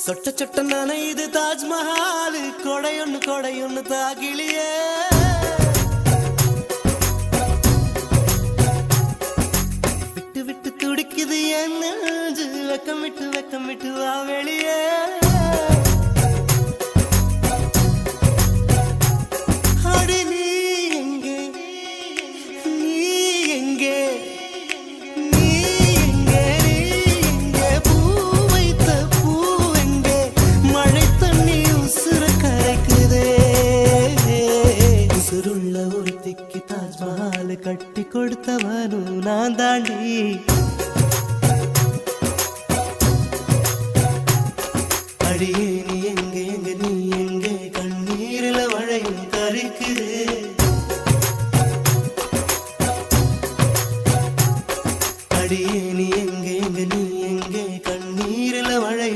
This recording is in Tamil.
சொட்ட சொட்ட நனையுது தாஜ்மஹால் கொடையொன்னு தாகிலியே விட்டு விட்டு துடிக்குது என் நெஞ்சு வெக்கம் விட்டு வா வெளியே அடி நீ எங்கே நீ எங்கே தாஜ்மஹால் கட்டி கொடுத்தவனும் நான் தாண்டி அடியே